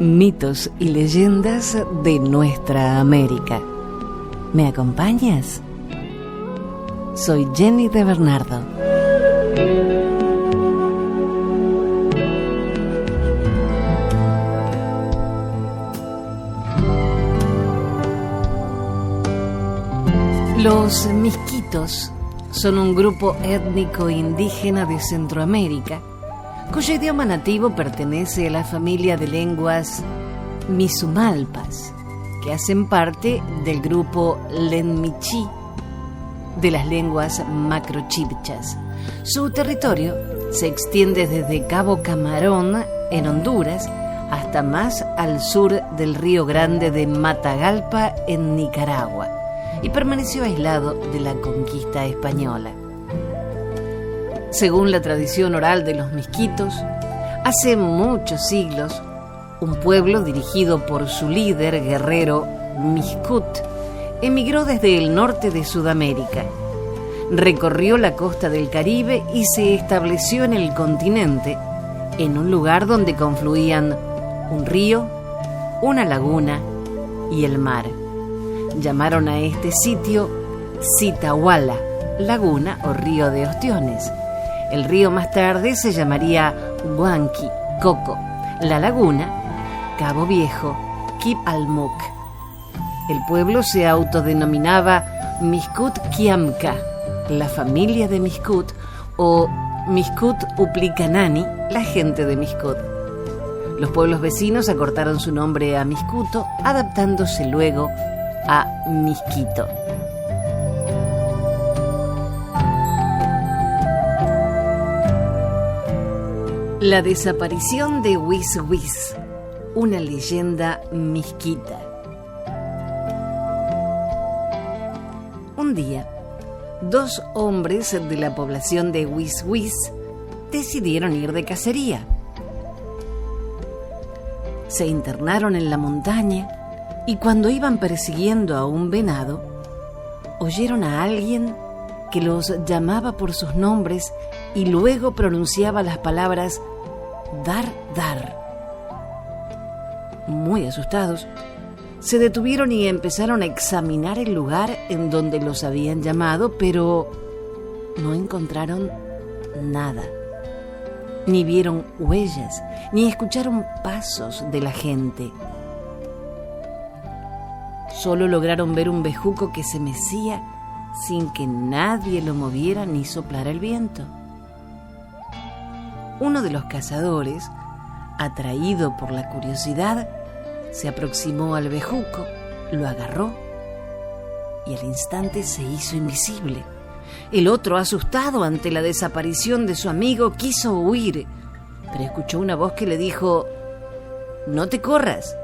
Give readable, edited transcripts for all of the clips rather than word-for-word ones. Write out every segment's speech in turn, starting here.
Mitos y leyendas de nuestra América. ¿Me acompañas? Soy Jenny de Bernardo. Los misquitos son un grupo étnico indígena de Centroamérica, cuyo idioma nativo pertenece a la familia de lenguas misumalpas, que hacen parte del grupo lenmichí de las lenguas macrochibchas. Su territorio se extiende desde Cabo Camarón, en Honduras, hasta más al sur del Río Grande de Matagalpa, en Nicaragua, y permaneció aislado de la conquista española. Según la tradición oral de los misquitos, hace muchos siglos, un pueblo dirigido por su líder guerrero Miscut emigró desde el norte de Sudamérica, recorrió la costa del Caribe y se estableció en el continente, en un lugar donde confluían un río, una laguna y el mar. Llamaron a este sitio Citahuala, laguna o río de ostiones. El río más tarde se llamaría Huanqui, Coco. La laguna, Cabo Viejo, Kip Almuc. El pueblo se autodenominaba Miscut Kiamka, la familia de Miscut, o Miscut Uplicanani, la gente de Miscut. Los pueblos vecinos acortaron su nombre a Miscuto, adaptándose luego a Misquito. La desaparición de Wis Wis, una leyenda misquita. Un día, dos hombres de la población de Wis Wis decidieron ir de cacería. Se internaron en la montaña y cuando iban persiguiendo a un venado, oyeron a alguien que los llamaba por sus nombres y luego pronunciaba las palabras dar, dar. Muy asustados, se detuvieron y empezaron a examinar el lugar en donde los habían llamado, pero no encontraron nada. Ni vieron huellas, ni escucharon pasos de la gente. Solo lograron ver un bejuco que se mecía sin que nadie lo moviera ni soplara el viento. Uno de los cazadores, atraído por la curiosidad, se aproximó al bejuco, lo agarró y al instante se hizo invisible. El otro, asustado ante la desaparición de su amigo, quiso huir, pero escuchó una voz que le dijo: «No te corras,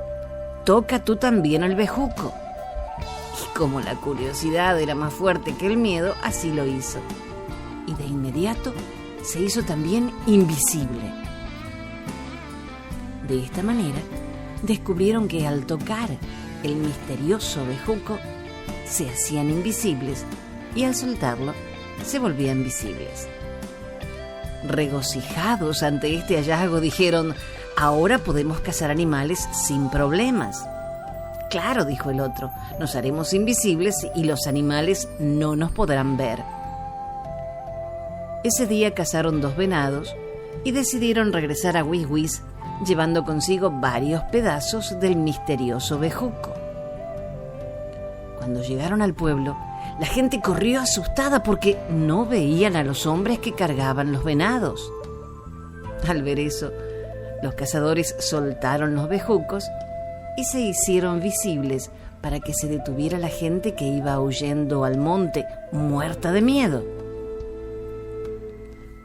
toca tú también al bejuco». Y como la curiosidad era más fuerte que el miedo, así lo hizo. Y de inmediato se hizo también invisible. De esta manera, descubrieron que al tocar el misterioso bejuco, se hacían invisibles y al soltarlo, se volvían visibles. Regocijados ante este hallazgo, dijeron: «Ahora podemos cazar animales sin problemas». «Claro», dijo el otro, «nos haremos invisibles y los animales no nos podrán ver». Ese día cazaron 2 venados y decidieron regresar a Wis Wis, llevando consigo varios pedazos del misterioso bejuco. Cuando llegaron al pueblo, la gente corrió asustada porque no veían a los hombres que cargaban los venados. Al ver eso, los cazadores soltaron los bejucos y se hicieron visibles para que se detuviera la gente que iba huyendo al monte, muerta de miedo.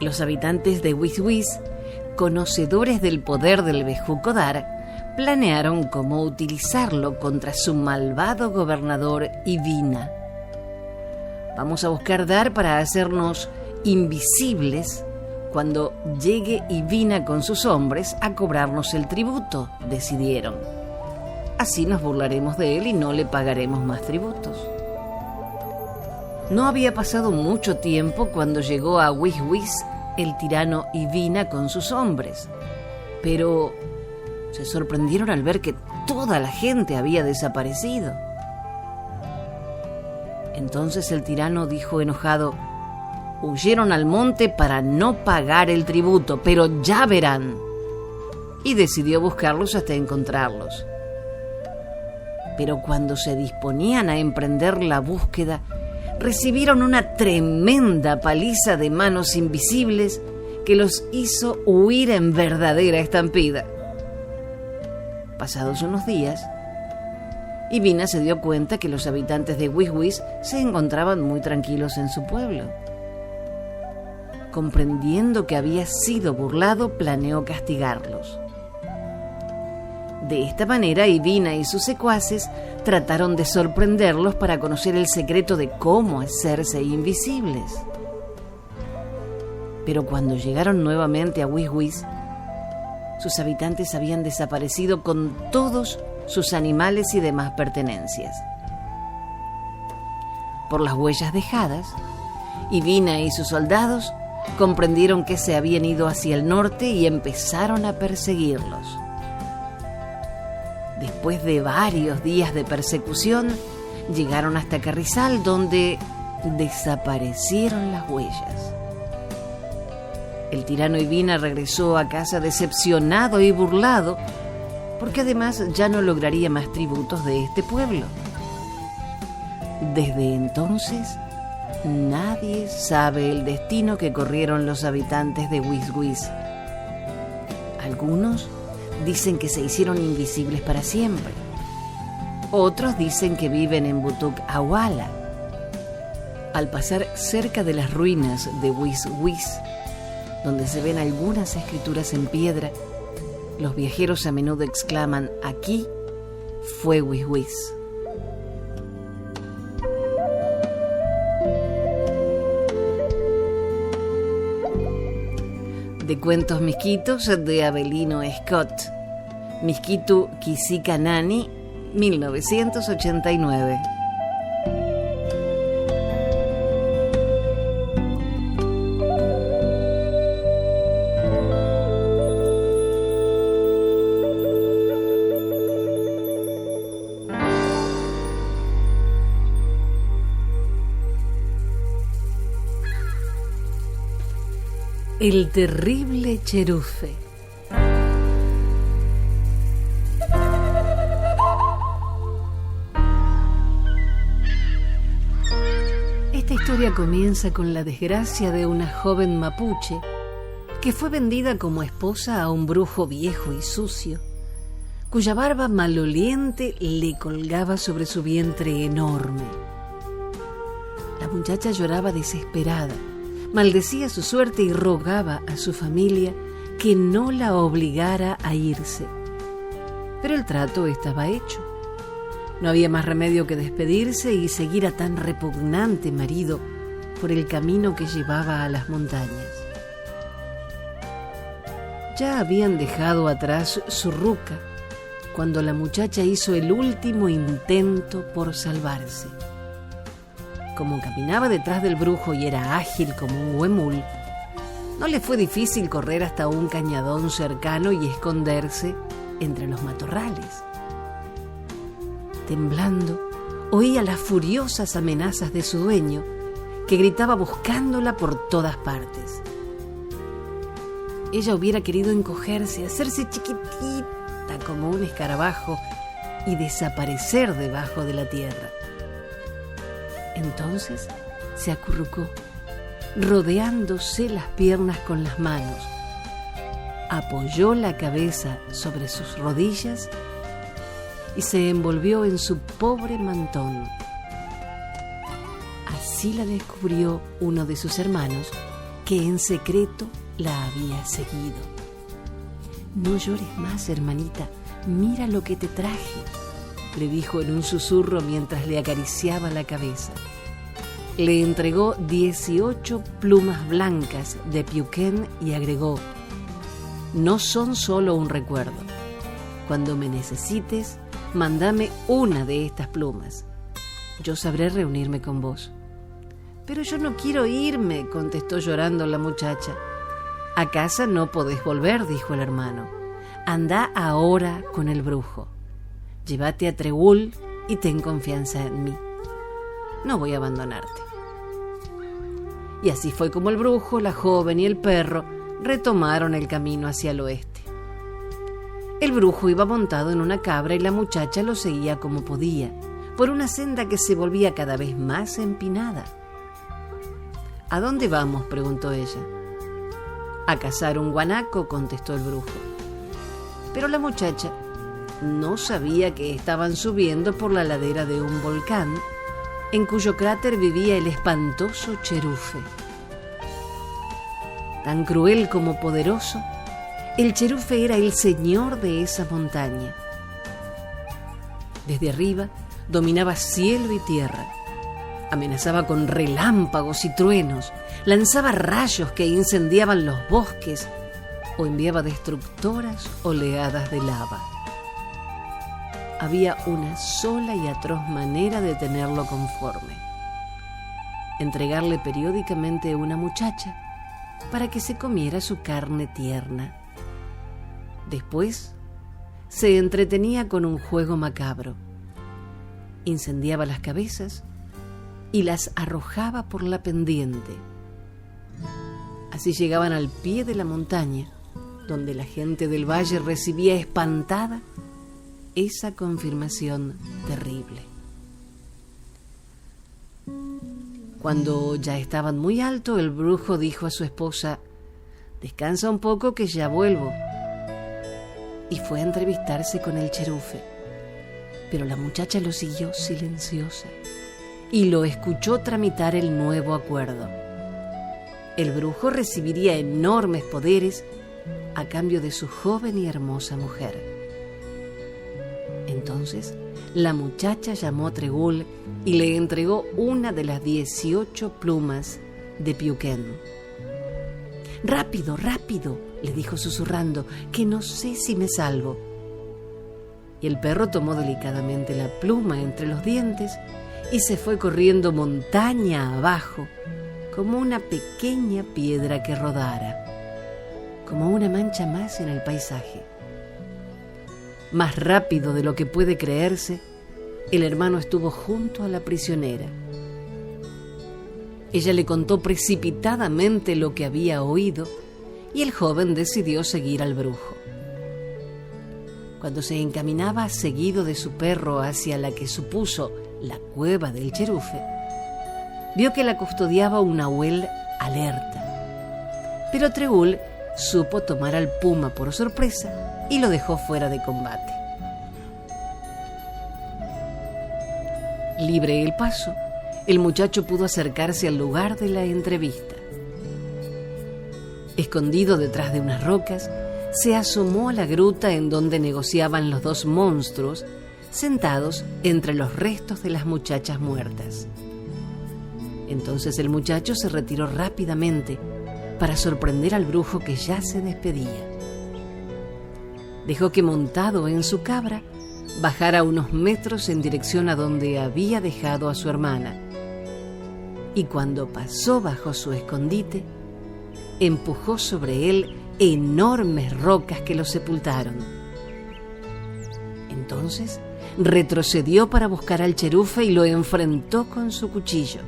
Los habitantes de Wis Wis, conocedores del poder del bejuco dar, planearon cómo utilizarlo contra su malvado gobernador Ivina. «Vamos a buscar dar para hacernos invisibles cuando llegue Ivina con sus hombres a cobrarnos el tributo», decidieron. «Así nos burlaremos de él y no le pagaremos más tributos». No había pasado mucho tiempo cuando llegó a Wis Wis el tirano Ivina con sus hombres, pero se sorprendieron al ver que toda la gente había desaparecido. Entonces el tirano dijo enojado: «Huyeron al monte para no pagar el tributo, pero ya verán». Y decidió buscarlos hasta encontrarlos. Pero cuando se disponían a emprender la búsqueda, recibieron una tremenda paliza de manos invisibles que los hizo huir en verdadera estampida. Pasados unos días, Ivina se dio cuenta que los habitantes de Wiswis se encontraban muy tranquilos en su pueblo. Comprendiendo que había sido burlado, planeó castigarlos. De esta manera, Ivina y sus secuaces trataron de sorprenderlos para conocer el secreto de cómo hacerse invisibles. Pero cuando llegaron nuevamente a Wiswis, sus habitantes habían desaparecido con todos sus animales y demás pertenencias. Por las huellas dejadas, Ivina y sus soldados comprendieron que se habían ido hacia el norte y empezaron a perseguirlos. Después de varios días de persecución, llegaron hasta Carrizal, donde desaparecieron las huellas. El tirano Ivina regresó a casa decepcionado y burlado, porque además ya no lograría más tributos de este pueblo. Desde entonces, nadie sabe el destino que corrieron los habitantes de Wiswis. Algunos dicen que se hicieron invisibles para siempre. Otros dicen que viven en Butuk Awala. Al pasar cerca de las ruinas de Wiswis, donde se ven algunas escrituras en piedra, los viajeros a menudo exclaman: «Aquí fue Wiswis». De Cuentos Misquitos de Abelino Scott. Miskitu Kisika Nani, 1989. El terrible Cherufe. Esta historia comienza con la desgracia de una joven mapuche que fue vendida como esposa a un brujo viejo y sucio, cuya barba maloliente le colgaba sobre su vientre enorme. La muchacha lloraba desesperada, maldecía su suerte y rogaba a su familia que no la obligara a irse. Pero el trato estaba hecho. No había más remedio que despedirse y seguir a tan repugnante marido por el camino que llevaba a las montañas. Ya habían dejado atrás su ruca cuando la muchacha hizo el último intento por salvarse. Como caminaba detrás del brujo y era ágil como un huemul, no le fue difícil correr hasta un cañadón cercano y esconderse entre los matorrales. Temblando, oía las furiosas amenazas de su dueño, que gritaba buscándola por todas partes. Ella hubiera querido encogerse, hacerse chiquitita como un escarabajo y desaparecer debajo de la tierra. Entonces se acurrucó, rodeándose las piernas con las manos. Apoyó la cabeza sobre sus rodillas y se envolvió en su pobre mantón. Así la descubrió uno de sus hermanos, que en secreto la había seguido. «No llores más, hermanita, mira lo que te traje», le dijo en un susurro mientras le acariciaba la cabeza. Le entregó 18 plumas blancas de piuquén y agregó: «No son solo un recuerdo. Cuando me necesites, mándame una de estas plumas. Yo sabré reunirme con vos». «Pero yo no quiero irme», contestó llorando la muchacha. «A casa no podés volver», dijo el hermano. Anda ahora con el brujo. Llévate a Tregul y ten confianza en mí. No voy a abandonarte. Y así fue como el brujo, la joven y el perro retomaron el camino hacia el oeste. El brujo iba montado en una cabra y la muchacha lo seguía como podía, por una senda que se volvía cada vez más empinada. ¿A dónde vamos?, preguntó ella. A cazar un guanaco, contestó el brujo. Pero la muchacha no sabía que estaban subiendo por la ladera de un volcán en cuyo cráter vivía el espantoso Cherufe. Tan cruel como poderoso, el Cherufe era el señor de esa montaña. Desde arriba dominaba cielo y tierra, amenazaba con relámpagos y truenos, lanzaba rayos que incendiaban los bosques o enviaba destructoras oleadas de lava. Había una sola y atroz manera de tenerlo conforme: entregarle periódicamente una muchacha para que se comiera su carne tierna. Después se entretenía con un juego macabro. Incendiaba las cabezas y las arrojaba por la pendiente. Así llegaban al pie de la montaña, donde la gente del valle recibía espantada esa confirmación terrible. Cuando ya estaban muy alto, el brujo dijo a su esposa: «Descansa un poco que ya vuelvo». Y fue a entrevistarse con el Cherufe. Pero la muchacha lo siguió silenciosa y lo escuchó tramitar el nuevo acuerdo. El brujo recibiría enormes poderes a cambio de su joven y hermosa mujer. Entonces la muchacha llamó a Tregul y le entregó una de las 18 plumas de Piuquén. «Rápido, rápido», le dijo susurrando, «que no sé si me salvo». Y el perro tomó delicadamente la pluma entre los dientes y se fue corriendo montaña abajo, como una pequeña piedra que rodara, como una mancha más en el paisaje. Más rápido de lo que puede creerse, el hermano estuvo junto a la prisionera. Ella le contó precipitadamente lo que había oído y el joven decidió seguir al brujo. Cuando se encaminaba seguido de su perro hacia la que supuso la cueva del Cherufe, vio que la custodiaba un nahuel alerta. Pero Tregul supo tomar al puma por sorpresa y lo dejó fuera de combate. Libre el paso, el muchacho pudo acercarse al lugar de la entrevista. Escondido detrás de unas rocas, se asomó a la gruta en donde negociaban los dos monstruos, sentados entre los restos de las muchachas muertas. Entonces el muchacho se retiró rápidamente para sorprender al brujo que ya se despedía. Dejó que, montado en su cabra, bajara unos metros en dirección a donde había dejado a su hermana. Y cuando pasó bajo su escondite, empujó sobre él enormes rocas que lo sepultaron. Entonces retrocedió para buscar al Cherufe y lo enfrentó con su cuchillo.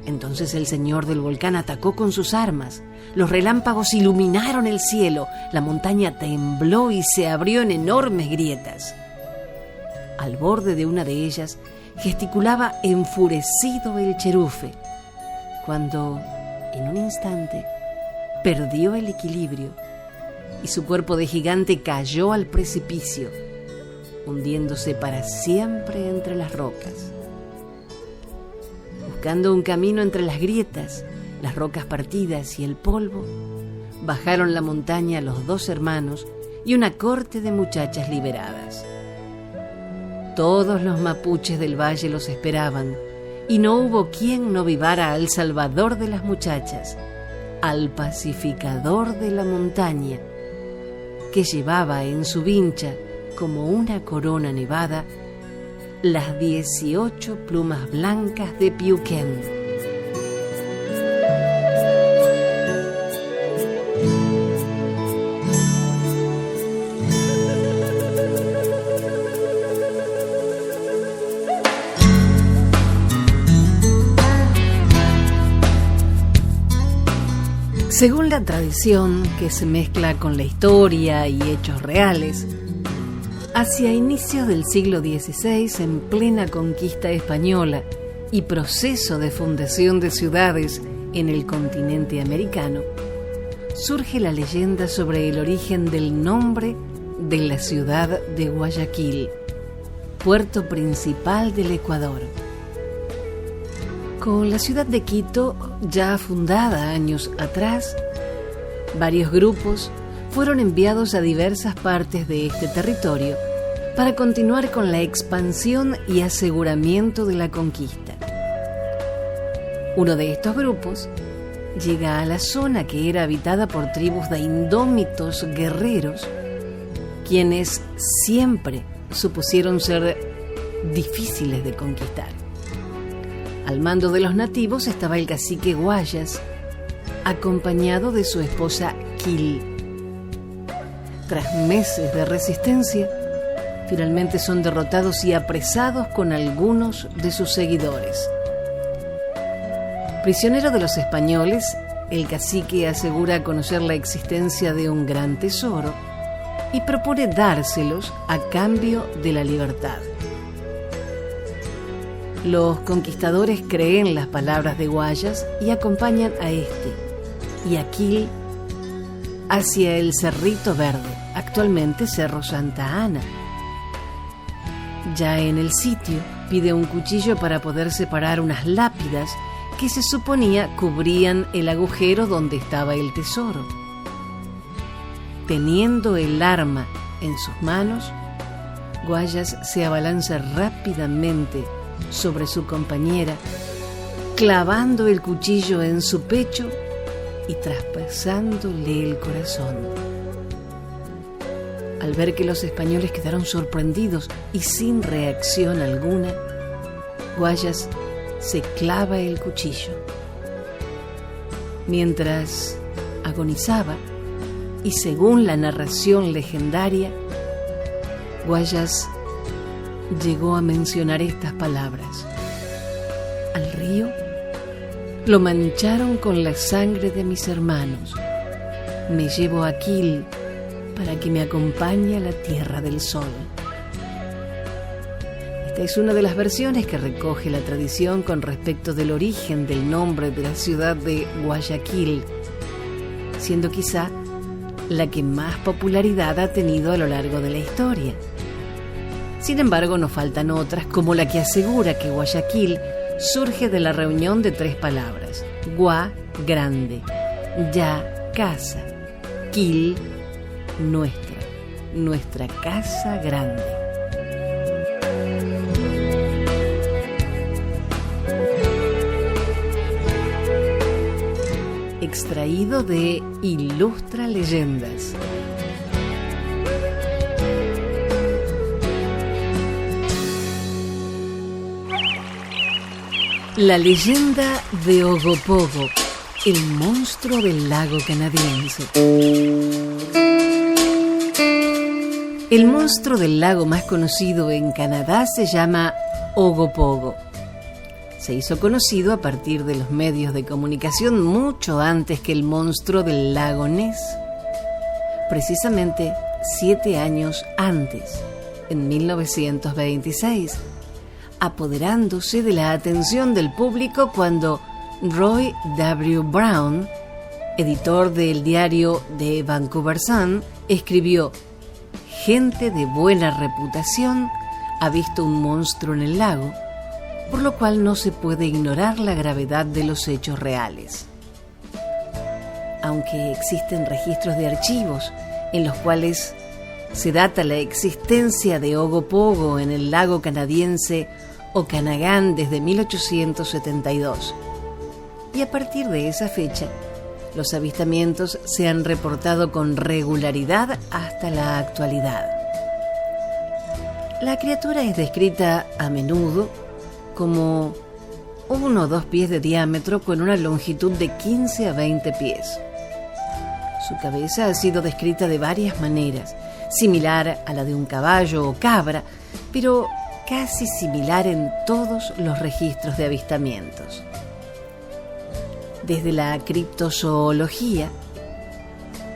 Entonces el señor del volcán atacó con sus armas. Los relámpagos iluminaron el cielo, la montaña tembló y se abrió en enormes grietas. Al borde de una de ellas gesticulaba enfurecido el Cherufe, cuando, en un instante, perdió el equilibrio y su cuerpo de gigante cayó al precipicio, hundiéndose para siempre entre las rocas. Buscando un camino entre las grietas, las rocas partidas y el polvo, bajaron la montaña los dos hermanos y una corte de muchachas liberadas. Todos los mapuches del valle los esperaban, y no hubo quien no vivara al salvador de las muchachas, al pacificador de la montaña, que llevaba en su vincha, como una corona nevada, las 18 plumas blancas de Piuquén. Según la tradición, que se mezcla con la historia y hechos reales, hacia inicios del siglo XVI, en plena conquista española y proceso de fundación de ciudades en el continente americano, surge la leyenda sobre el origen del nombre de la ciudad de Guayaquil, puerto principal del Ecuador. Con la ciudad de Quito, ya fundada años atrás, varios grupos fueron enviados a diversas partes de este territorio para continuar con la expansión y aseguramiento de la conquista. Uno de estos grupos llega a la zona que era habitada por tribus de indómitos guerreros, quienes siempre supusieron ser difíciles de conquistar. Al mando de los nativos estaba el cacique Guayas, acompañado de su esposa Quil. Tras meses de resistencia, finalmente son derrotados y apresados con algunos de sus seguidores. Prisionero de los españoles, el cacique asegura conocer la existencia de un gran tesoro y propone dárselos a cambio de la libertad. Los conquistadores creen las palabras de Guayas y acompañan a este y a Quil hacia el Cerrito Verde, actualmente Cerro Santa Ana. Ya en el sitio, pide un cuchillo para poder separar unas lápidas que se suponía cubrían el agujero donde estaba el tesoro. Teniendo el arma en sus manos, Guayas se abalanza rápidamente sobre su compañera, clavando el cuchillo en su pecho y traspasándole el corazón. Al ver que los españoles quedaron sorprendidos y sin reacción alguna, Guayas se clava el cuchillo. Mientras agonizaba, y según la narración legendaria, Guayas llegó a mencionar estas palabras: al río lo mancharon con la sangre de mis hermanos. Me llevo a Quil para que me acompañe a la Tierra del Sol. Esta es una de las versiones que recoge la tradición con respecto del origen del nombre de la ciudad de Guayaquil, siendo quizá la que más popularidad ha tenido a lo largo de la historia. Sin embargo, no faltan otras, como la que asegura que Guayaquil surge de la reunión de tres palabras: Gua, grande; Ya, casa; Quil, nuestra casa grande. Extraído de Ilustra Leyendas. La leyenda de Ogopogo, el monstruo del lago canadiense. El monstruo del lago más conocido en Canadá se llama Ogopogo. Se hizo conocido a partir de los medios de comunicación mucho antes que el monstruo del lago Ness. Precisamente 7 años antes, en 1926, apoderándose de la atención del público cuando Roy W. Brown, editor del diario The Vancouver Sun, escribió: gente de buena reputación ha visto un monstruo en el lago, por lo cual no se puede ignorar la gravedad de los hechos reales. Aunque existen registros de archivos en los cuales se data la existencia de Ogopogo en el lago canadiense Okanagan desde 1872, y a partir de esa fecha los avistamientos se han reportado con regularidad hasta la actualidad. La criatura es descrita a menudo como 1 o 2 pies de diámetro con una longitud de 15 a 20 pies. Su cabeza ha sido descrita de varias maneras, similar a la de un caballo o cabra, pero casi similar en todos los registros de avistamientos. desde la criptozoología.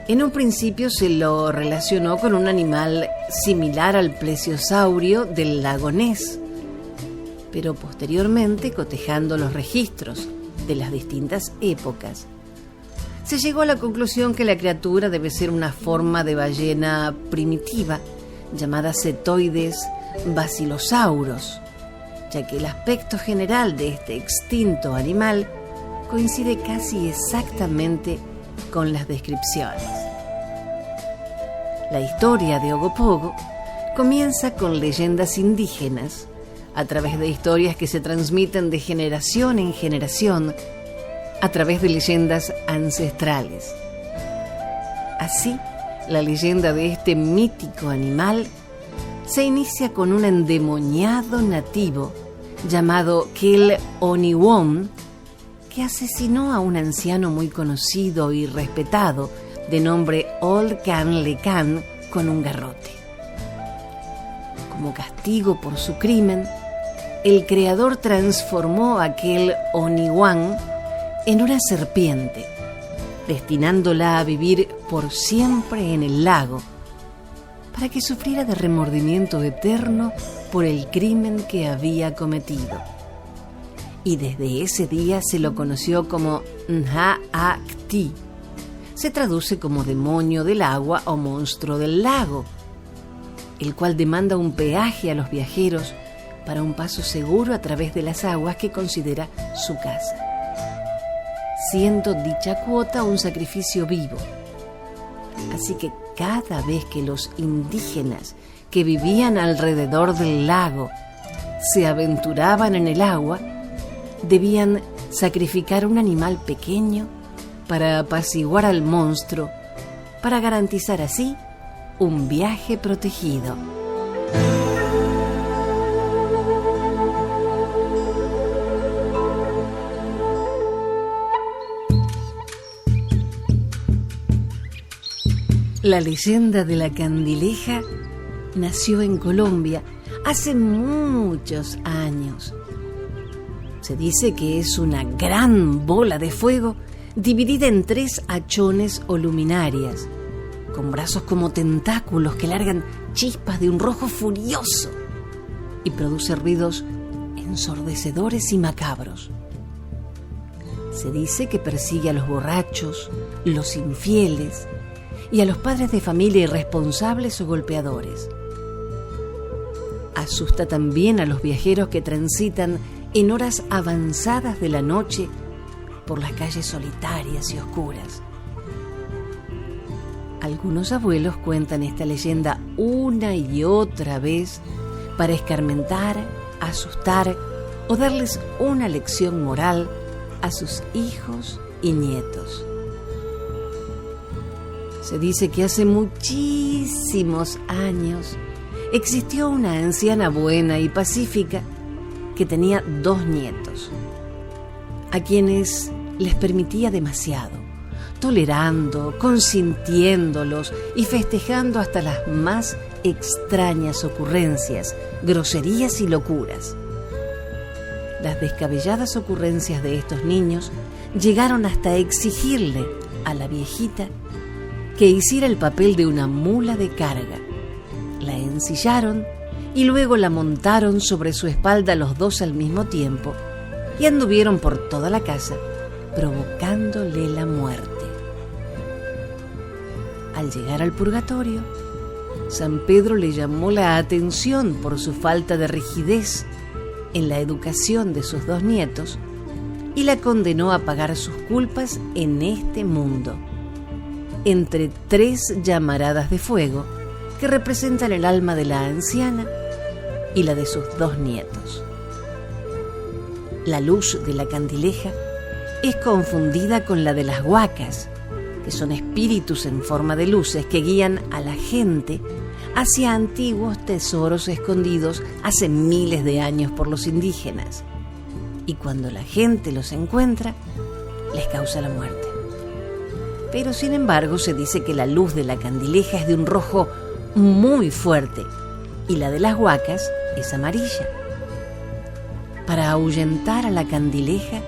En un principio se lo relacionó con un animal similar al plesiosaurio del lago Ness, pero posteriormente, cotejando los registros de las distintas épocas, se llegó a la conclusión que la criatura debe ser una forma de ballena primitiva llamada Cetoides basilosaurus, ya que el aspecto general de este extinto animal coincide casi exactamente con las descripciones. La historia de Ogopogo comienza con leyendas indígenas, a través de historias que se transmiten de generación en generación, a través de leyendas ancestrales. Así, la leyenda de este mítico animal se inicia con un endemoniado nativo llamado Kel Oniwon, que asesinó a un anciano muy conocido y respetado de nombre Ol Can Lecan con un garrote. Como castigo por su crimen, el creador transformó a aquel Oniwan en una serpiente, destinándola a vivir por siempre en el lago, para que sufriera de remordimiento eterno por el crimen que había cometido. Y desde ese día se lo conoció como Nha-Akti. Se traduce como demonio del agua o monstruo del lago, el cual demanda un peaje a los viajeros para un paso seguro a través de las aguas que considera su casa, siendo dicha cuota un sacrificio vivo. Así que cada vez que los indígenas que vivían alrededor del lago se aventuraban en el agua, debían sacrificar un animal pequeño para apaciguar al monstruo, para garantizar así un viaje protegido. La leyenda de la Candileja nació en Colombia hace muchos años. Se dice que es una gran bola de fuego dividida en 3 hachones o luminarias, con brazos como tentáculos que largan chispas de un rojo furioso y produce ruidos ensordecedores y macabros. Se dice que persigue a los borrachos, los infieles y a los padres de familia irresponsables o golpeadores. Asusta también a los viajeros que transitan en horas avanzadas de la noche por las calles solitarias y oscuras. Algunos abuelos cuentan esta leyenda una y otra vez para escarmentar, asustar o darles una lección moral a sus hijos y nietos. Se dice que hace muchísimos años existió una anciana buena y pacífica que tenía 2 nietos, a quienes les permitía demasiado, tolerando, consintiéndolos y festejando hasta las más extrañas ocurrencias, groserías y locuras. Las descabelladas ocurrencias de estos niños llegaron hasta exigirle a la viejita que hiciera el papel de una mula de carga. La ensillaron y luego la montaron sobre su espalda los 2 al mismo tiempo y anduvieron por toda la casa provocándole la muerte. Al llegar al purgatorio, San Pedro le llamó la atención por su falta de rigidez en la educación de sus 2 nietos y la condenó a pagar sus culpas en este mundo, entre 3 llamaradas de fuego que representan el alma de la anciana y la de sus 2 nietos. La luz de la candileja es confundida con la de las huacas, que son espíritus en forma de luces que guían a la gente hacia antiguos tesoros escondidos hace miles de años por los indígenas. Y cuando la gente los encuentra, les causa la muerte. Pero sin embargo se dice que la luz de la candileja es de un rojo muy fuerte y la de las huacas es amarilla. Para ahuyentar a la candileja,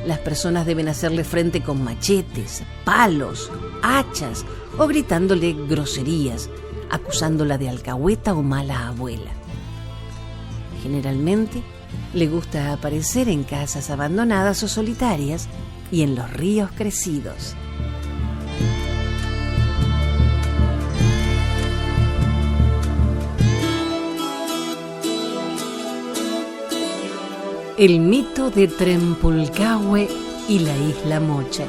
Las personas deben hacerle frente con machetes, palos, hachas o gritándole groserías, acusándola de alcahueta o mala abuela. Generalmente le gusta aparecer en casas abandonadas o solitarias y en los ríos crecidos. El mito de Trempulcahue y la isla Mocha.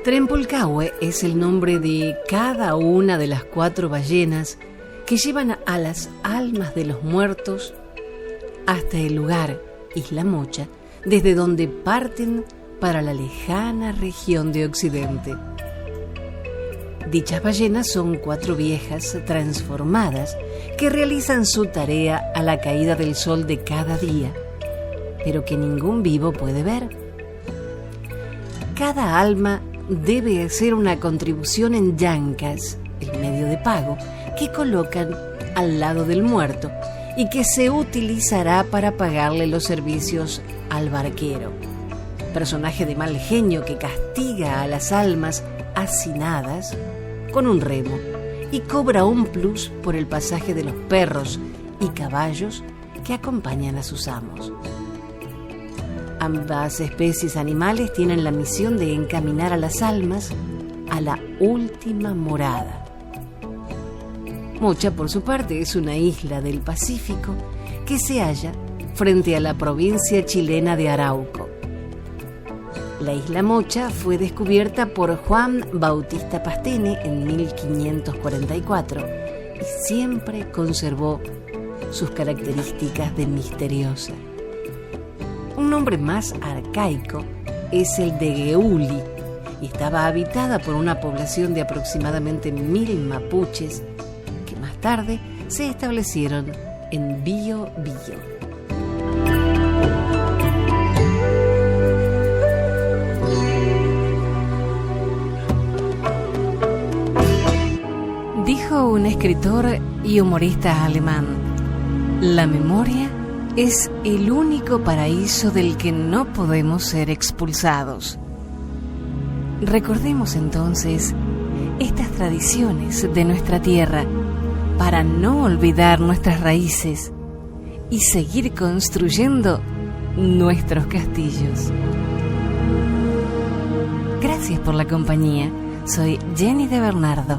Trempulcahue es el nombre de cada una de las 4 ballenas que llevan a las almas de los muertos hasta el lugar, Isla Mocha, desde donde parten para la lejana región de Occidente. Dichas ballenas son 4 viejas transformadas que realizan su tarea a la caída del sol de cada día, pero que ningún vivo puede ver. Cada alma debe hacer una contribución en yancas, el medio de pago, que colocan al lado del muerto y que se utilizará para pagarle los servicios al barquero, personaje de mal genio que castiga a las almas hacinadas con un remo y cobra un plus por el pasaje de los perros y caballos que acompañan a sus amos. Ambas especies animales tienen la misión de encaminar a las almas a la última morada. Mocha, por su parte, es una isla del Pacífico que se halla frente a la provincia chilena de Arauco. La isla Mocha fue descubierta por Juan Bautista Pastene en 1544 y siempre conservó sus características de misteriosa. Un nombre más arcaico es el de Geuli y estaba habitada por una población de aproximadamente 1000 mapuches que más tarde se establecieron en Biobío. Dijo un escritor y humorista alemán: la memoria es el único paraíso del que no podemos ser expulsados. Recordemos entonces estas tradiciones de nuestra tierra para no olvidar nuestras raíces y seguir construyendo nuestros castillos. Gracias por la compañía. Soy Jenny de Bernardo.